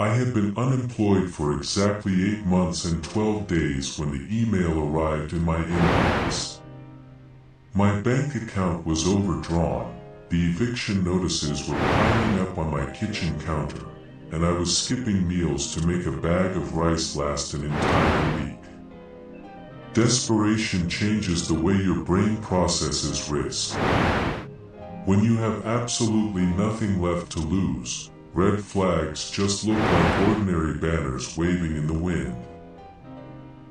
I had been unemployed for exactly 8 months and 12 days when the email arrived in my inbox. My bank account was overdrawn, the eviction notices were piling up on my kitchen counter, and I was skipping meals to make a bag of rice last an entire week. Desperation changes the way your brain processes risk. When you have absolutely nothing left to lose, red flags just look like ordinary banners waving in the wind.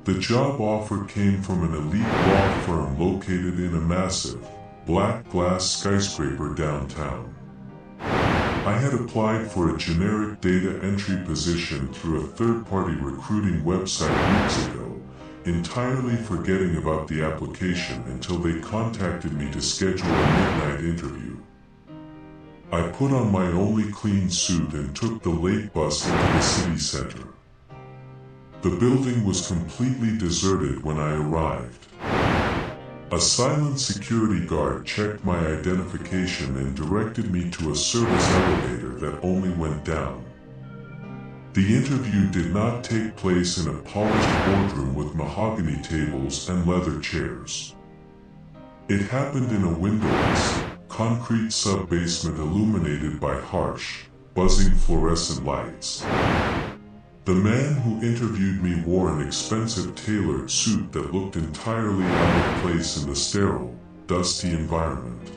The job offer came from an elite law firm located in a massive, black glass skyscraper downtown. I had applied for a generic data entry position through a third-party recruiting website weeks ago, entirely forgetting about the application until they contacted me to schedule a midnight interview. I put on my only clean suit and took the late bus into the city center. The building was completely deserted when I arrived. A silent security guard checked my identification and directed me to a service elevator that only went down. The interview did not take place in a polished boardroom with mahogany tables and leather chairs. It happened in a windowless, concrete sub-basement illuminated by harsh, buzzing fluorescent lights. The man who interviewed me wore an expensive tailored suit that looked entirely out of place in the sterile, dusty environment.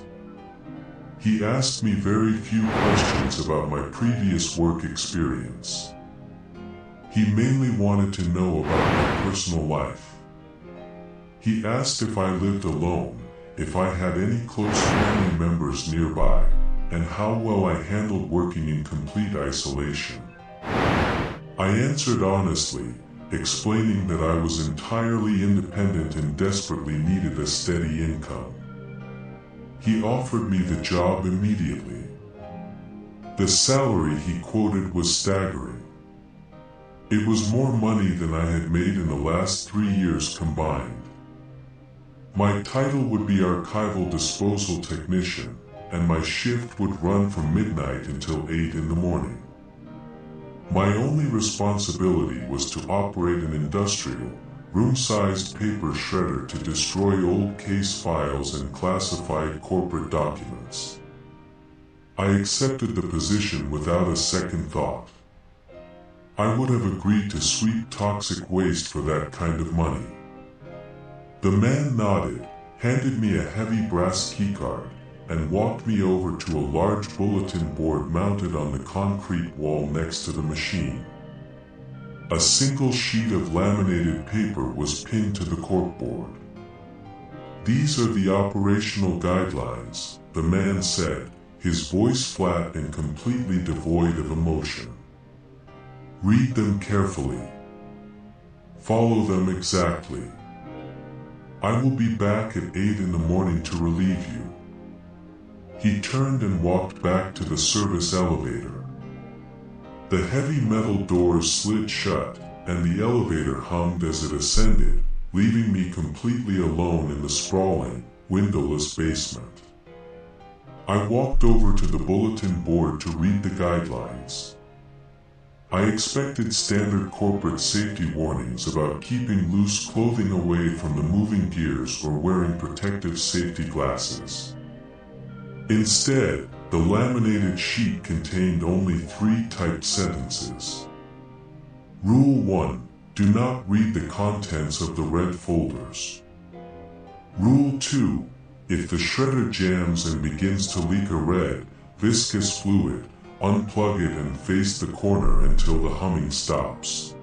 He asked me very few questions about my previous work experience. He mainly wanted to know about my personal life. He asked if I lived alone, if I had any close family members nearby, and how well I handled working in complete isolation. I answered honestly, explaining that I was entirely independent and desperately needed a steady income. He offered me the job immediately. The salary he quoted was staggering. It was more money than I had made in the last 3 years combined. My title would be Archival Disposal Technician, and my shift would run from midnight until 8 in the morning. My only responsibility was to operate an industrial, room-sized paper shredder to destroy old case files and classified corporate documents. I accepted the position without a second thought. I would have agreed to sweep toxic waste for that kind of money. The man nodded, handed me a heavy brass keycard, and walked me over to a large bulletin board mounted on the concrete wall next to the machine. A single sheet of laminated paper was pinned to the corkboard. "These are the operational guidelines," the man said, his voice flat and completely devoid of emotion. "Read them carefully. Follow them exactly. I will be back at 8 in the morning to relieve you." He turned and walked back to the service elevator. The heavy metal doors slid shut, and the elevator hummed as it ascended, leaving me completely alone in the sprawling, windowless basement. I walked over to the bulletin board to read the guidelines. I expected standard corporate safety warnings about keeping loose clothing away from the moving gears or wearing protective safety glasses. Instead, the laminated sheet contained only 3 typed sentences. Rule 1. Do not read the contents of the red folders. Rule 2. If the shredder jams and begins to leak a red, viscous fluid, unplug it and face the corner until the humming stops.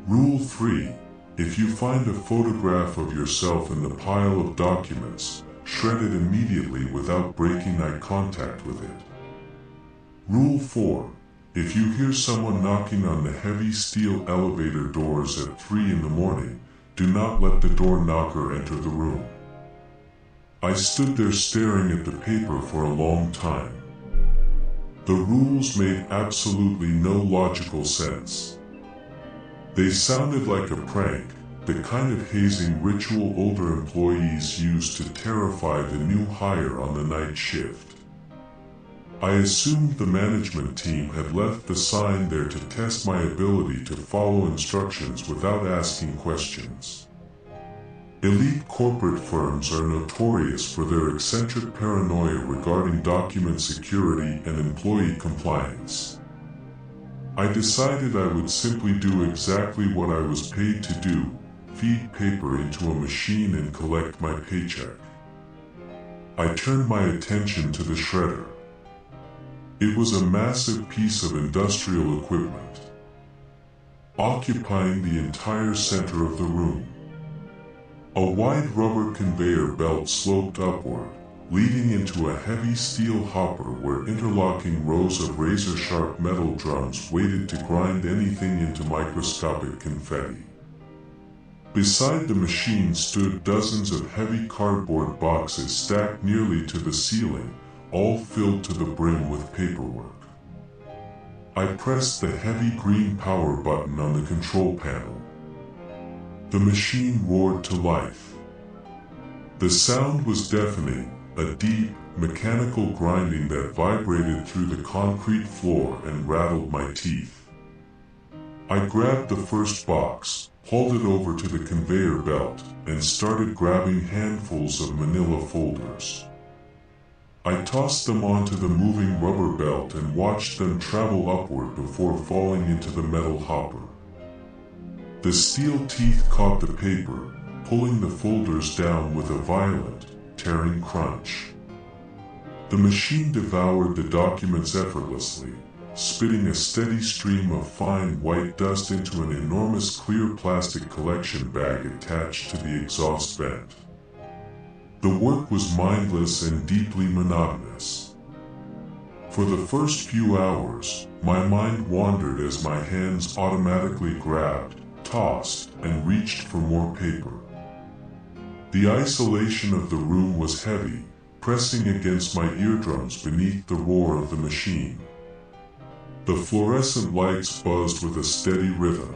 Rule 3. If you find a photograph of yourself in the pile of documents, shred it immediately without breaking eye contact with it. Rule 4. If you hear someone knocking on the heavy steel elevator doors at 3 in the morning, do not let the door knocker enter the room. I stood there staring at the paper for a long time. The rules made absolutely no logical sense. They sounded like a prank, the kind of hazing ritual older employees use to terrify the new hire on the night shift. I assumed the management team had left the sign there to test my ability to follow instructions without asking questions. Elite corporate firms are notorious for their eccentric paranoia regarding document security and employee compliance. I decided I would simply do exactly what I was paid to do, feed paper into a machine and collect my paycheck. I turned my attention to the shredder. It was a massive piece of industrial equipment, occupying the entire center of the room. A wide rubber conveyor belt sloped upward, leading into a heavy steel hopper where interlocking rows of razor-sharp metal drums waited to grind anything into microscopic confetti. Beside the machine stood dozens of heavy cardboard boxes stacked nearly to the ceiling, all filled to the brim with paperwork. I pressed the heavy green power button on the control panel. The machine roared to life. The sound was deafening, a deep, mechanical grinding that vibrated through the concrete floor and rattled my teeth. I grabbed the first box, hauled it over to the conveyor belt, and started grabbing handfuls of manila folders. I tossed them onto the moving rubber belt and watched them travel upward before falling into the metal hopper. The steel teeth caught the paper, pulling the folders down with a violent, tearing crunch. The machine devoured the documents effortlessly, spitting a steady stream of fine white dust into an enormous clear plastic collection bag attached to the exhaust vent. The work was mindless and deeply monotonous. For the first few hours, my mind wandered as my hands automatically grabbed, tossed, and reached for more paper. The isolation of the room was heavy, pressing against my eardrums beneath the roar of the machine. The fluorescent lights buzzed with a steady rhythm.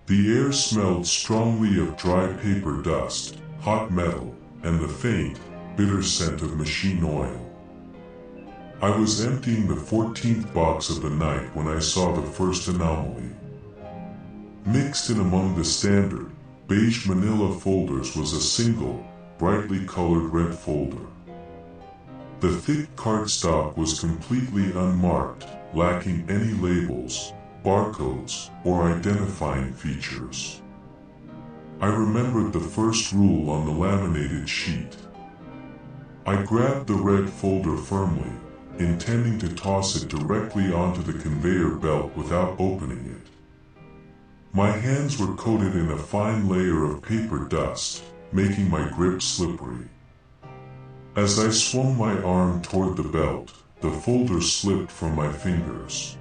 The air smelled strongly of dry paper dust, hot metal, and the faint, bitter scent of machine oil. I was emptying the 14th box of the night when I saw the first anomaly. Mixed in among the standard, beige manila folders was a single, brightly colored red folder. The thick cardstock was completely unmarked, lacking any labels, barcodes, or identifying features. I remembered the first rule on the laminated sheet. I grabbed the red folder firmly, intending to toss it directly onto the conveyor belt without opening it. My hands were coated in a fine layer of paper dust, making my grip slippery. As I swung my arm toward the belt, the folder slipped from my fingers.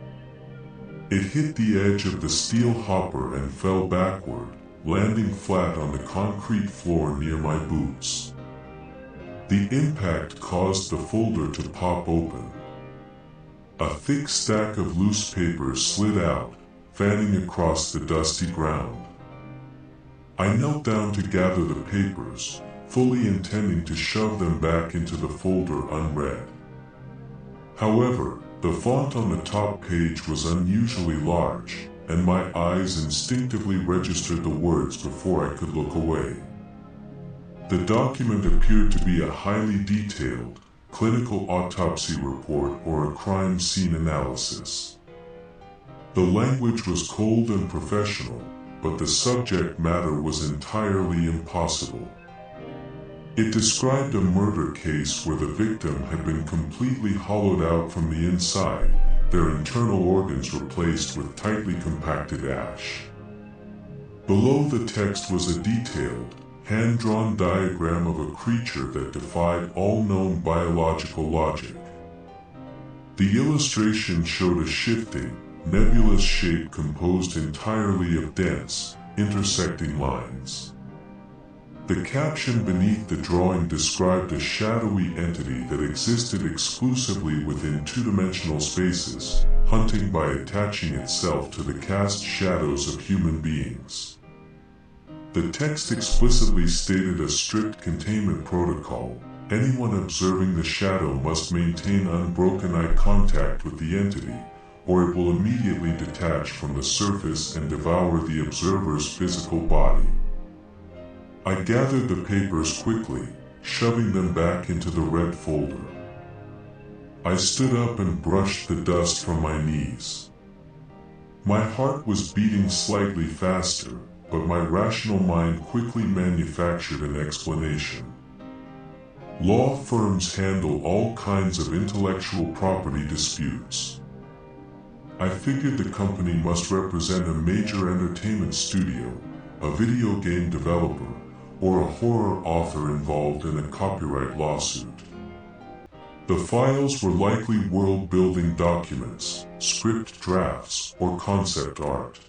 It hit the edge of the steel hopper and fell backward, landing flat on the concrete floor near my boots. The impact caused the folder to pop open. A thick stack of loose papers slid out, fanning across the dusty ground. I knelt down to gather the papers, fully intending to shove them back into the folder unread. However, the font on the top page was unusually large, and my eyes instinctively registered the words before I could look away. The document appeared to be a highly detailed, clinical autopsy report or a crime scene analysis. The language was cold and professional, but the subject matter was entirely impossible. It described a murder case where the victim had been completely hollowed out from the inside, their internal organs replaced with tightly compacted ash. Below the text was a detailed, hand-drawn diagram of a creature that defied all known biological logic. The illustration showed a shifting, nebulous shape composed entirely of dense, intersecting lines. The caption beneath the drawing described a shadowy entity that existed exclusively within two-dimensional spaces, hunting by attaching itself to the cast shadows of human beings. The text explicitly stated a strict containment protocol, Anyone observing the shadow must maintain unbroken eye contact with the entity, or it will immediately detach from the surface and devour the observer's physical body. I gathered the papers quickly, shoving them back into the red folder. I stood up and brushed the dust from my knees. My heart was beating slightly faster, but my rational mind quickly manufactured an explanation. Law firms handle all kinds of intellectual property disputes. I figured the company must represent a major entertainment studio, a video game developer, or a horror author involved in a copyright lawsuit. The files were likely world-building documents, script drafts, or concept art.